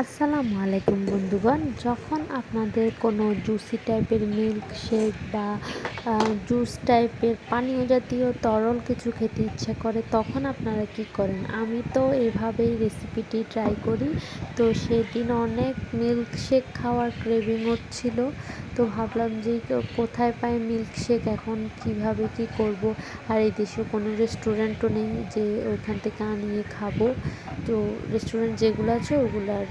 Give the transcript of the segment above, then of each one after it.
আসসালামু আলাইকুম বন্ধুগণ। যখন আপনাদের কোনো জুসি টাইপের মিল্কশেক বা জুস টাইপের পানীয় জাতীয় তরল কিছু খেতে ইচ্ছা করে, তখন আপনারা কি করেন? আমি তো এভাবেই রেসিপিটি ট্রাই করি। তো সেদিন অনেক মিল্কশেক খাওয়ার ক্রেভিং হচ্ছিল। তো ভাবলাম যে কোথায় পাই মিল্কশেক, এখন কিভাবে কি করব। আর এই দেশে কোনো রেস্টুরেন্টও নেই যে ওইখান থেকে আনিয়ে খাবো। তো রেস্টুরেন্ট যেগুলো আছে ওগুলার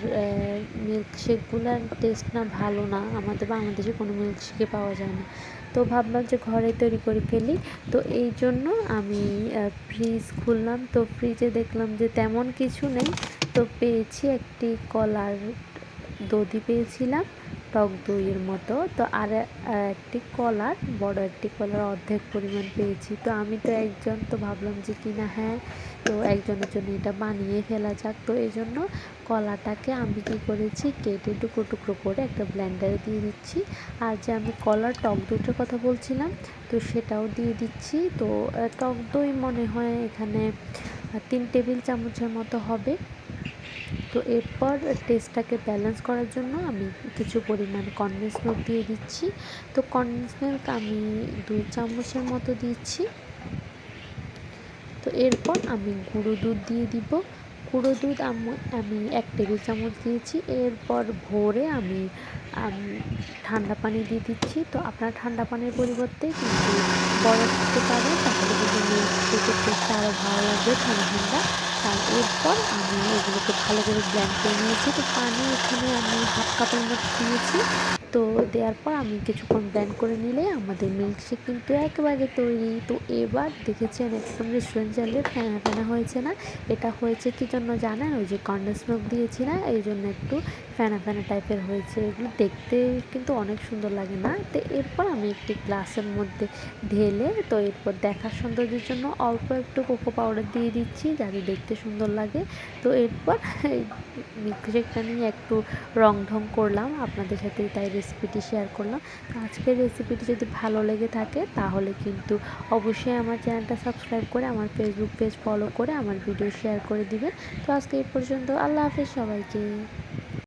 মিল্কশেকগুলার টেস্ট না ভালো না, আমাদের বাংলাদেশে কোনো মিল্কশেকে পাওয়া যায় না। তো ভাবলাম যে ঘরে তৈরি করে ফেলি। তো এই জন্য আমি ফ্রিজ খুললাম, তো ফ্রিজে দেখলাম যে তেমন কিছু নেই। তো পেয়েছি একটি কলার দধি পেয়েছিলাম, টক দইয়ের মতো। তো আর একটি কলার, বড় একটি কলার অর্ধেক পরিমাণ পেয়েছি। তো আমি তো একজন, তো ভাবলাম যে কিনা হ্যাঁ, তো একজনের জন্য এটা বানিয়ে ফেলা যাক। তো এই জন্য কলাটাকে আমি কী করেছি, কেটে টুকরো টুকরো করে একটা ব্লেন্ডারে দিয়ে দিচ্ছি। আর যে আমি কলার টক দইটার কথা বলছিলাম, তো সেটাও দিয়ে দিচ্ছি। তো টক দই মনে হয় এখানে 3 টেবিল চামচের মতো হবে। তো এরপর টেস্টটাকে ব্যালেন্স করার জন্য আমি কিছু পরিমাণ কনডেন্স মিল্ক দিয়ে দিচ্ছি। তো কনডেন্স মিল্ক আমি 2 চামচের মতো দিচ্ছি। তো এরপর আমি গুঁড়ো দুধ দিয়ে দিব। গুঁড়ো দুধ আমি 1 টেবিল চামচ দিয়েছি। এরপর ভরে আমি ঠান্ডা পানি দিয়ে দিচ্ছি। তো আপনার ঠান্ডা পানির পরিবর্তে কিন্তু বরফ দিতে পারেন, তাহলে কিন্তু মিল্কশেকের টেস্টটা আরও ভালো লাগবে ঠান্ডা ঠান্ডা। আর এরপর আমি এগুলোকে ভালো করে ব্লেন্ড করে নিয়েছি। তো পানি এখানে আমি 1/2 কাপের মতো দিয়েছি। তো দেওয়ার পর আমি কিছুক্ষণ ব্লেন্ড করে নিলে আমাদের মিল্কশেক কিন্তু একেবারে তৈরি। তো এবার দেখেছেন একদম রেস্টুরেন্ট চাইলে ফেনা ফেনা হয়েছে না? এটা হয়েছে কি জন্য জানেন? ওই যে কনডেন্স মিল্ক দিয়েছি না, এই জন্য একটু ফেনা ফেনা টাইপের হয়েছে। এগুলো দেখতে কিন্তু অনেক সুন্দর লাগে না? তো এরপর আমি একটি গ্লাসের মধ্যে ঢেলে, তো এরপর দেখার সৌন্দর্যের জন্য অল্প একটু কোকো পাউডার দিয়ে দিচ্ছি, যাতে দেখতে সুন্দর লাগে। তো এরপর এই মিল্কশেকটা নিয়ে একটু রং ঢং করলাম, আপনাদের সাথে তাই রেসিপিটি শেয়ার করলাম। তো আজকের রেসিপিটি যদি ভালো লেগে থাকে, তাহলে কিন্তু অবশ্যই আমার চ্যানেলটা সাবস্ক্রাইব করে আমার ফেসবুক পেজ ফলো করে আমার ভিডিও শেয়ার করে দিবেন। তো আজকে এই পর্যন্ত। আল্লাহ হাফেজ সবাইকে।